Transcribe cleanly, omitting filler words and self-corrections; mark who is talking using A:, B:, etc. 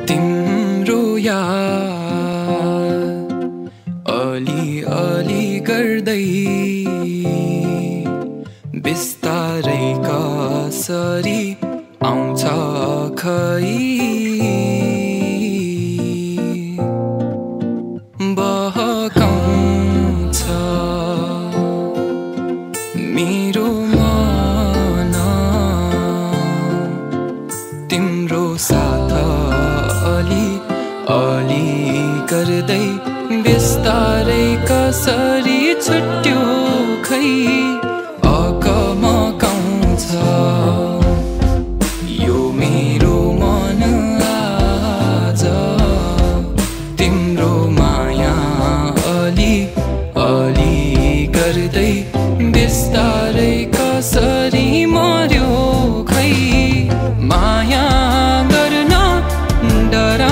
A: तिम्रो याद अलि अलि गर्दै बिस्तारै कसरी आउँछ खै बहकाउँछ मेरो मन तिम्रो साथ अलि अलि गर्दै बिस्तारै कसरी छुट्यो खै अकमकाउँछ यो मेरो मन आज तिम्रो माया अलि अलि गर्दै बिस्तारै कसरी मर्यो खै माया गर्न डर